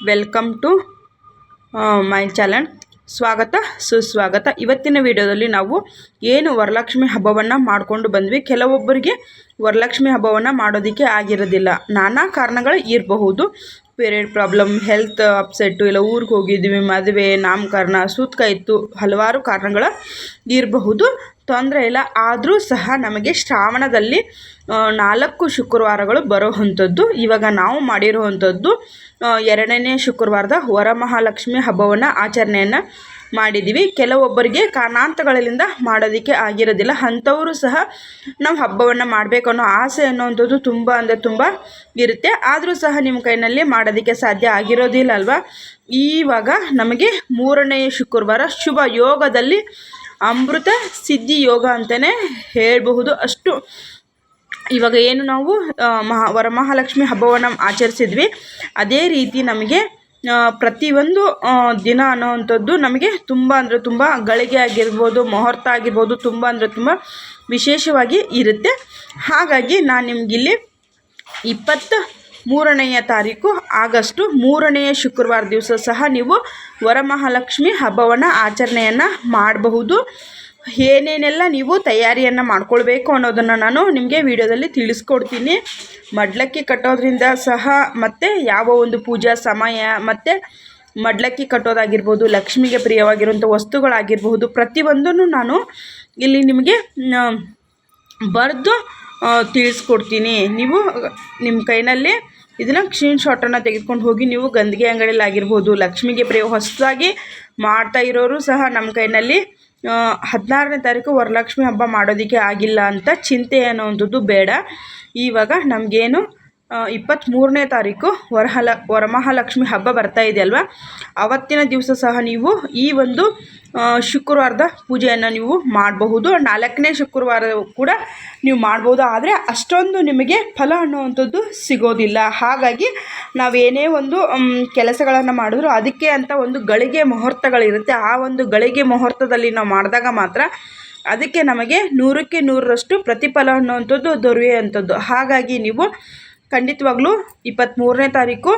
Welcome to my channel. ಸ್ವಾಗತ ಸುಸ್ವಾಗತ. ಇವತ್ತಿನ ವಿಡಿಯೋದಲ್ಲಿ ನಾವು ಏನು ವರಲಕ್ಷ್ಮಿ ಹಬ್ಬವನ್ನು ಮಾಡಿಕೊಂಡು ಬಂದ್ವಿ. ಕೆಲವೊಬ್ಬರಿಗೆ ವರಲಕ್ಷ್ಮಿ ಹಬ್ಬವನ್ನು ಮಾಡೋದಕ್ಕೆ ಆಗಿರೋದಿಲ್ಲ. ನಾನಾ ಕಾರಣಗಳು ಇರಬಹುದು. ಪೀರಿಯಡ್ ಪ್ರಾಬ್ಲಮ್, ಹೆಲ್ತ್ ಅಪ್ಸೆಟ್ಟು, ಇಲ್ಲ ಊರಿಗೆ ಹೋಗಿದ್ವಿ, ಮದುವೆ, ನಾಮಕರಣ, ಸೂತಕ ಇತ್ತು, ಹಲವಾರು ಕಾರಣಗಳು ಇರಬಹುದು. ತೊಂದರೆ ಇಲ್ಲ. ಆದರೂ ಸಹ ನಮಗೆ ಶ್ರಾವಣದಲ್ಲಿ 4 ಶುಕ್ರವಾರಗಳು ಬರೋವಂಥದ್ದು. ಇವಾಗ ನಾವು ಮಾಡಿರುವಂಥದ್ದು 2ನೇ ಶುಕ್ರವಾರದ ವರಮಹಾಲಕ್ಷ್ಮಿ ಹಬ್ಬವನ್ನು ಆಚರಣೆಯನ್ನು ಮಾಡಿದ್ದೀವಿ. ಕೆಲವೊಬ್ಬರಿಗೆ ಕಾರಣಾಂತರಗಳಿಂದ ಮಾಡೋದಕ್ಕೆ ಆಗಿರೋದಿಲ್ಲ. ಅಂಥವರು ಸಹ ನಾವು ಹಬ್ಬವನ್ನು ಮಾಡಬೇಕು ಅನ್ನೋ ಆಸೆ ಅನ್ನೋವಂಥದ್ದು ತುಂಬ ಅಂದರೆ ತುಂಬ ಇರುತ್ತೆ. ಆದರೂ ಸಹ ನಿಮ್ಮ ಕೈನಲ್ಲಿ ಮಾಡೋದಕ್ಕೆ ಸಾಧ್ಯ ಆಗಿರೋದಿಲ್ಲ ಅಲ್ವಾ. ಇವಾಗ ನಮಗೆ 3ನೇ ಶುಕ್ರವಾರ ಶುಭ ಯೋಗದಲ್ಲಿ ಅಮೃತ ಸಿದ್ಧಿ ಯೋಗ ಅಂತಲೇ ಹೇಳಬಹುದು. ಅಷ್ಟು ಇವಾಗ ಏನು ನಾವು ವರಮಹಾಲಕ್ಷ್ಮಿ ಹಬ್ಬವನ್ನು ಆಚರಿಸಿದ್ವಿ, ಅದೇ ರೀತಿ ನಮಗೆ ಪ್ರತಿಯೊಂದು ದಿನ ಅನ್ನೋವಂಥದ್ದು ನಮಗೆ ತುಂಬ ಅಂದರೆ ತುಂಬ ಗಳಿಗೆ ಆಗಿರ್ಬೋದು, ಮುಹೂರ್ತ ಆಗಿರ್ಬೋದು, ತುಂಬ ಅಂದರೆ ತುಂಬ ವಿಶೇಷವಾಗಿ ಇರುತ್ತೆ. ಹಾಗಾಗಿ ನಾನು ನಿಮಗಿಲ್ಲಿ 23ನೇ ತಾರೀಕು ಆಗಸ್ಟು 3ನೇ ಶುಕ್ರವಾರ ದಿವಸ ಸಹ ನೀವು ವರಮಹಾಲಕ್ಷ್ಮಿ ಹಬ್ಬವನ್ನು ಆಚರಣೆಯನ್ನು ಮಾಡಬಹುದು. ಏನೇನೆಲ್ಲ ನೀವು ತಯಾರಿಯನ್ನು ಮಾಡ್ಕೊಳ್ಬೇಕು ಅನ್ನೋದನ್ನು ನಾನು ನಿಮಗೆ ವಿಡಿಯೋದಲ್ಲಿ ತಿಳಿಸ್ಕೊಡ್ತೀನಿ. ಮಡ್ಲಕ್ಕಿ ಕಟ್ಟೋದ್ರಿಂದ ಸಹ ಮತ್ತು ಯಾವ ಒಂದು ಪೂಜಾ ಸಮಯ ಮತ್ತು ಮಡ್ಲಕ್ಕಿ ಕಟ್ಟೋದಾಗಿರ್ಬೋದು, ಲಕ್ಷ್ಮಿಗೆ ಪ್ರಿಯವಾಗಿರುವಂಥ ವಸ್ತುಗಳಾಗಿರಬಹುದು, ಪ್ರತಿಯೊಂದನ್ನು ನಾನು ಇಲ್ಲಿ ನಿಮಗೆ ಬರೆದು ತಿಳಿಸ್ಕೊಡ್ತೀನಿ. ನೀವು ನಿಮ್ಮ ಕೈನಲ್ಲಿ ಇದನ್ನು ಸ್ಕ್ರೀನ್ಶಾಟನ್ನು ತೆಗೆದುಕೊಂಡು ಹೋಗಿ ನೀವು ಗಂಧಿಗೆ ಅಂಗಡಿಯಲ್ಲಿ ಆಗಿರ್ಬೋದು, ಲಕ್ಷ್ಮಿಗೆ ಪ್ರಿಯ ಹೊಸದಾಗಿ ಮಾಡ್ತಾ ಇರೋರು ಸಹ ನಮ್ಮ ಕೈನಲ್ಲಿ 16ನೇ ತಾರೀಕು ವರಲಕ್ಷ್ಮಿ ಹಬ್ಬ ಮಾಡೋದಕ್ಕೆ ಆಗಿಲ್ಲ ಅಂತ ಚಿಂತೆ ಅನ್ನೋವಂಥದ್ದು ಬೇಡ. ಇವಾಗ ನಮಗೇನು 23ನೇ ತಾರೀಕು ವರಮಹಾಲಕ್ಷ್ಮಿ ಹಬ್ಬ ಬರ್ತಾ ಇದೆ ಅಲ್ವಾ, ಆವತ್ತಿನ ದಿವಸ ಸಹ ನೀವು ಈ ಒಂದು ಶುಕ್ರವಾರದ ಪೂಜೆಯನ್ನು ನೀವು ಮಾಡಬಹುದು. 4ನೇ ಶುಕ್ರವಾರ ಕೂಡ ನೀವು ಮಾಡ್ಬೋದು. ಆದರೆ ಅಷ್ಟೊಂದು ನಿಮಗೆ ಫಲ ಅನ್ನುವಂಥದ್ದು ಸಿಗೋದಿಲ್ಲ. ಹಾಗಾಗಿ ನಾವೇನೇ ಒಂದು ಕೆಲಸಗಳನ್ನು ಮಾಡಿದ್ರು ಅದಕ್ಕೆ ಅಂತ ಒಂದು ಗಳಿಗೆ ಮುಹೂರ್ತಗಳಿರುತ್ತೆ. ಆ ಒಂದು ಗಳಿಗೆ ಮುಹೂರ್ತದಲ್ಲಿ ನಾವು ಮಾಡಿದಾಗ ಮಾತ್ರ ಅದಕ್ಕೆ ನಮಗೆ 100ಕ್ಕೆ 100ರಷ್ಟು ಪ್ರತಿಫಲ ಅನ್ನುವಂಥದ್ದು ದೊರೆಯುವಂಥದ್ದು. ಹಾಗಾಗಿ ನೀವು ಖಂಡಿತವಾಗ್ಲೂ 23ನೇ ತಾರೀಕು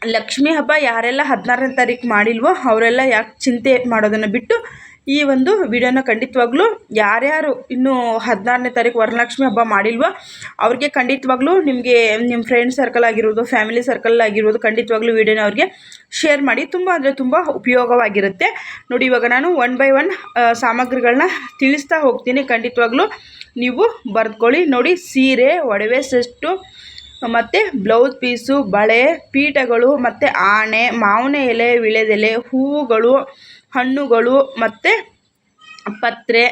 ಲಕ್ಷ್ಮಿ ಹಬ್ಬ ಯಾರೆಲ್ಲ 16ನೇ ತಾರೀಕು ಮಾಡಿಲ್ವೋ ಅವರೆಲ್ಲ ಯಾಕೆ ಚಿಂತೆ ಮಾಡೋದನ್ನು ಬಿಟ್ಟು ಈ ಒಂದು ವಿಡಿಯೋನ ಖಂಡಿತವಾಗ್ಲೂ ಯಾರ್ಯಾರು ಇನ್ನೂ 16ನೇ ತಾರೀಕು ವರಲಕ್ಷ್ಮಿ ಹಬ್ಬ ಮಾಡಿಲ್ವೋ ಅವ್ರಿಗೆ ಖಂಡಿತವಾಗ್ಲೂ ನಿಮಗೆ ನಿಮ್ಮ ಫ್ರೆಂಡ್ ಸರ್ಕಲ್ ಆಗಿರ್ಬೋದು, ಫ್ಯಾಮಿಲಿ ಸರ್ಕಲ್ ಆಗಿರ್ಬೋದು, ಖಂಡಿತವಾಗ್ಲೂ ವಿಡಿಯೋನ ಅವ್ರಿಗೆ ಶೇರ್ ಮಾಡಿ. ತುಂಬ ಅಂದರೆ ತುಂಬ ಉಪಯೋಗವಾಗಿರುತ್ತೆ. ನೋಡಿ, ಇವಾಗ ನಾನು 1 ಬೈ 1 ಸಾಮಗ್ರಿಗಳನ್ನ ತಿಳಿಸ್ತಾ ಹೋಗ್ತೀನಿ. ಖಂಡಿತವಾಗ್ಲೂ ನೀವು ಬರೆದುಕೊಳ್ಳಿ. ನೋಡಿ, ಸೀರೆ, ಒಡವೆ ಸೆಟ್ಟು ಮತ್ತು ಬ್ಲೌಸ್ ಪೀಸು, ಬಳೆ, ಪೀಠಗಳು ಮತ್ತು ಆಣೆ, ಮಾವಿನ ಎಲೆ, ವಿಳೆದೆಲೆ, ಹೂವುಗಳು, ಹಣ್ಣುಗಳು ಮತ್ತು ಪತ್ರೆ,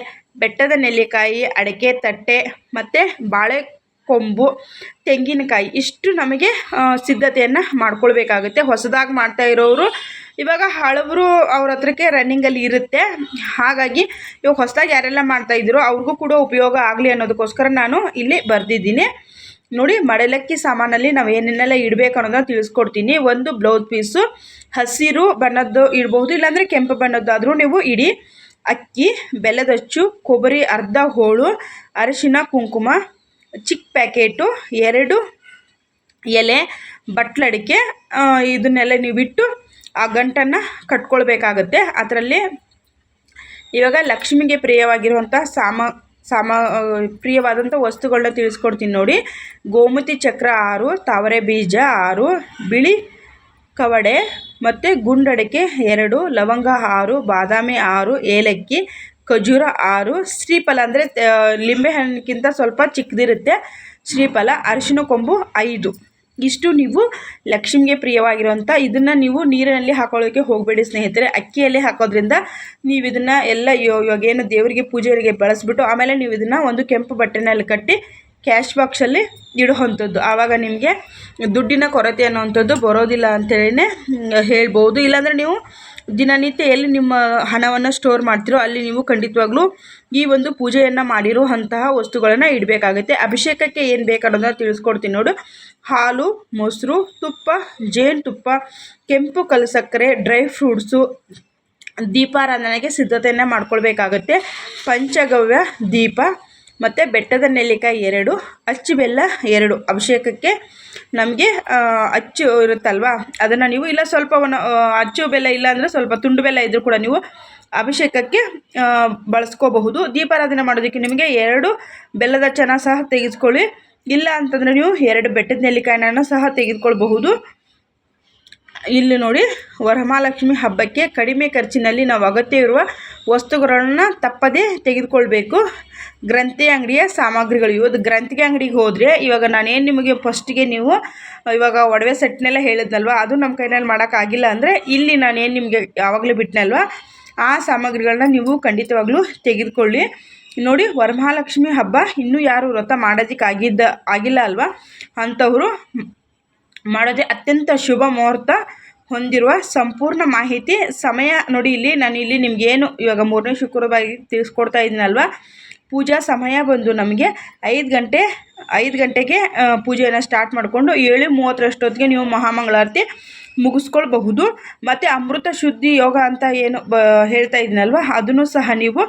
ಬೆಟ್ಟದ ನೆಲ್ಲಿಕಾಯಿ, ಅಡಿಕೆ ತಟ್ಟೆ ಮತ್ತು ಬಾಳೆ ಕೊಂಬು, ತೆಂಗಿನಕಾಯಿ, ಇಷ್ಟು ನಮಗೆ ಸಿದ್ಧತೆಯನ್ನು ಮಾಡ್ಕೊಳ್ಬೇಕಾಗುತ್ತೆ. ಹೊಸದಾಗಿ ಮಾಡ್ತಾ ಇರೋರು ಇವಾಗ ಹಳಬರು ಅವ್ರ ಹತ್ರಕ್ಕೆ ರನ್ನಿಂಗಲ್ಲಿ ಇರುತ್ತೆ. ಹಾಗಾಗಿ ಇವಾಗ ಹೊಸದಾಗಿ ಯಾರೆಲ್ಲ ಮಾಡ್ತಾಯಿದ್ದೀರೋ ಅವ್ರಿಗೂ ಕೂಡ ಉಪಯೋಗ ಆಗಲಿ ಅನ್ನೋದಕ್ಕೋಸ್ಕರ ನಾನು ಇಲ್ಲಿ ಬರೆದಿದ್ದೀನಿ. ನೋಡಿ, ಮಡಲಕ್ಕಿ ಸಾಮಾನಲ್ಲಿ ನಾವು ಏನೇನೆಲ್ಲ ಇಡಬೇಕು ಅನ್ನೋದನ್ನ ತಿಳಿಸ್ಕೊಡ್ತೀನಿ. ಒಂದು ಬ್ಲೌಸ್ ಪೀಸು ಹಸಿರು ಬಣ್ಣದ್ದು ಇಡಬಹುದು, ಇಲ್ಲಾಂದರೆ ಕೆಂಪು ಬಣ್ಣದ್ದಾದರೂ ನೀವು ಇಡಿ. ಅಕ್ಕಿ, ಬೆಲ್ಲದಚ್ಚು, ಕೊಬ್ಬರಿ ಅರ್ಧ ಹೋಳು, ಅರಿಶಿನ ಕುಂಕುಮ, ಚಿಕ್ಕ ಪ್ಯಾಕೆಟು, 2 ಎಲೆ ಬಟ್ಲಡಿಕೆ, ಇದನ್ನೆಲ್ಲ ನೀವು ಇಟ್ಟು ಆ ಗಂಟನ್ನು ಕಟ್ಕೊಳ್ಬೇಕಾಗತ್ತೆ. ಅದರಲ್ಲಿ ಇವಾಗ ಲಕ್ಷ್ಮಿಗೆ ಪ್ರಿಯವಾಗಿರುವಂಥ ಪ್ರಿಯವಾದಂಥ ವಸ್ತುಗಳನ್ನ ತಿಳಿಸ್ಕೊಡ್ತೀನಿ. ನೋಡಿ, ಗೋಮತಿ ಚಕ್ರ 6, ತಾವರೆ ಬೀಜ 6, ಬಿಳಿ ಕವಡೆ ಮತ್ತು ಗುಂಡಡಿಕೆ 2, ಲವಂಗ 6, ಬಾದಾಮಿ 6, ಏಲಕ್ಕಿ, ಖಜೂರ 6, ಶ್ರೀಫಲ ಅಂದರೆ ಲಿಂಬೆಹಣ್ಣಿಗಿಂತ ಸ್ವಲ್ಪ ಚಿಕ್ಕದಿರುತ್ತೆ ಶ್ರೀಫಲ, ಅರಿಶಿನ ಕೊಂಬು 5. ಇಷ್ಟು ನೀವು ಲಕ್ಷ್ಮಿಗೆ ಪ್ರಿಯವಾಗಿರುವಂಥ ಇದನ್ನು ನೀವು ನೀರಿನಲ್ಲಿ ಹಾಕೊಳ್ಳೋಕ್ಕೆ ಹೋಗಬೇಡಿ ಸ್ನೇಹಿತರೆ. ಅಕ್ಕಿಯಲ್ಲಿ ಹಾಕೋದ್ರಿಂದ ನೀವು ಇದನ್ನು ಎಲ್ಲ ಇವಾಗೇನು ದೇವರಿಗೆ ಪೂಜೆಗೆ ಬಳಸ್ಬಿಟ್ಟು ಆಮೇಲೆ ನೀವು ಇದನ್ನು ಒಂದು ಕೆಂಪು ಬಟ್ಟೆನಲ್ಲಿ ಕಟ್ಟಿ ಕ್ಯಾಶ್ ಬಾಕ್ಸಲ್ಲಿ ಇಡುವಂಥದ್ದು. ಆವಾಗ ನಿಮಗೆ ದುಡ್ಡಿನ ಕೊರತೆ ಅನ್ನೋವಂಥದ್ದು ಬರೋದಿಲ್ಲ ಅಂತೇಳಿ ಹೇಳ್ಬೋದು. ಇಲ್ಲಾಂದರೆ ನೀವು ದಿನನಿತ್ಯ ಎಲ್ಲಿ ನಿಮ್ಮ ಹಣವನ್ನು ಸ್ಟೋರ್ ಮಾಡ್ತೀರೋ ಅಲ್ಲಿ ನೀವು ಖಂಡಿತವಾಗ್ಲೂ ಈ ಒಂದು ಪೂಜೆಯನ್ನು ಮಾಡಿರುವಂತಹ ವಸ್ತುಗಳನ್ನು ಇಡಬೇಕಾಗುತ್ತೆ. ಅಭಿಷೇಕಕ್ಕೆ ಏನು ಬೇಕನ್ನೋದನ್ನು ತಿಳಿಸ್ಕೊಡ್ತೀನಿ. ನೋಡು, ಹಾಲು, ಮೊಸರು, ತುಪ್ಪ, ಜೇನುತುಪ್ಪ, ಕೆಂಪು ಕಲ್ಲು ಸಕ್ಕರೆ, ಡ್ರೈ ಫ್ರೂಟ್ಸು, ದೀಪಾರಾಧನೆಗೆ ಸಿದ್ಧತೆಯನ್ನು ಮಾಡ್ಕೊಳ್ಬೇಕಾಗತ್ತೆ. ಪಂಚಗವ್ಯ ದೀಪ, ಮತ್ತು ಬೆಟ್ಟದ ನೆಲ್ಲಿಕಾಯಿ 2, ಅಚ್ಚು ಬೆಲ್ಲ 2 ಅಭಿಷೇಕಕ್ಕೆ ನಮಗೆ ಅಚ್ಚು ಇರುತ್ತಲ್ವ ಅದನ್ನು ನೀವು ಇಲ್ಲ ಸ್ವಲ್ಪ ಅಚ್ಚು ಬೆಲ್ಲ ಇಲ್ಲ ಅಂದರೆ ಸ್ವಲ್ಪ ತುಂಡು ಬೆಲ್ಲ ಇದ್ದರೂ ಕೂಡ ನೀವು ಅಭಿಷೇಕಕ್ಕೆ ಬಳಸ್ಕೋಬಹುದು. ದೀಪಾರಾಧನೆ ಮಾಡೋದಕ್ಕೆ ನಿಮಗೆ 2 ಬೆಲ್ಲದ ಚನ ಸಹ ತೆಗೆದುಕೊಳ್ಳಿ. ಇಲ್ಲ ಅಂತಂದರೆ ನೀವು 2 ಬೆಟ್ಟದ ನೆಲ್ಲಿಕಾಯಿನ ಸಹ ತೆಗೆದುಕೊಳ್ಬಹುದು. ಇಲ್ಲಿ ನೋಡಿ, ವರಮಹಾಲಕ್ಷ್ಮಿ ಹಬ್ಬಕ್ಕೆ ಕಡಿಮೆ ಖರ್ಚಿನಲ್ಲಿ ನಾವು ಅಗತ್ಯವಿರುವ ವಸ್ತುಗಳನ್ನು ತಪ್ಪದೇ ತೆಗೆದುಕೊಳ್ಬೇಕು. ಗ್ರಂಥಿ ಅಂಗಡಿಯ ಸಾಮಗ್ರಿಗಳು. ಇವತ್ತು ಗ್ರಂಥಿಗೆ ಅಂಗಡಿಗೆ ಹೋದರೆ ಇವಾಗ ನಾನೇನು ನಿಮಗೆ ಫಸ್ಟಿಗೆ ನೀವು ಇವಾಗ ಒಡವೆ ಸೆಟ್ನೆಲ್ಲ ಹೇಳಿದ್ನಲ್ವ, ಅದು ನಮ್ಮ ಕೈನಲ್ಲಿ ಮಾಡೋಕ್ಕಾಗಿಲ್ಲ ಅಂದರೆ ಇಲ್ಲಿ ನಾನೇನು ನಿಮಗೆ ಯಾವಾಗಲೂ ಬಿಟ್ಟನಲ್ವ ಆ ಸಾಮಗ್ರಿಗಳನ್ನ ನೀವು ಖಂಡಿತವಾಗ್ಲೂ ತೆಗೆದುಕೊಳ್ಳಿ. ನೋಡಿ, ವರಮಹಾಲಕ್ಷ್ಮಿ ಹಬ್ಬ ಇನ್ನೂ ಯಾರು ವ್ರತ ಆಗಿಲ್ಲ ಅಲ್ವಾ, ಅಂಥವರು ಮಾಡೋದೇ ಅತ್ಯಂತ ಶುಭ ಮುಹೂರ್ತ ಹೊಂದಿರುವ ಸಂಪೂರ್ಣ ಮಾಹಿತಿ ಸಮಯ ನೋಡಿ. ನಾನು ನಿಮಗೇನು ಇವಾಗ 3ನೇ ಶುಕ್ರವಾರ ತಿಳಿಸ್ಕೊಡ್ತಾ ಇದ್ದೀನಲ್ವ, ಪೂಜಾ ಸಮಯ ಬಂದು ನಮಗೆ 5 ಗಂಟೆಗೆ ಪೂಜೆಯನ್ನು ಸ್ಟಾರ್ಟ್ ಮಾಡಿಕೊಂಡು 7:30 ನೀವು ಮಹಾಮಂಗಳಾರತಿ ಮುಗಿಸ್ಕೊಳ್ಬಹುದು. ಮತ್ತು ಅಮೃತ ಶುದ್ಧಿ ಯೋಗ ಅಂತ ಏನು ಹೇಳ್ತಾ ಇದ್ದೀನಲ್ವ ಅದನ್ನು ಸಹ ನೀವು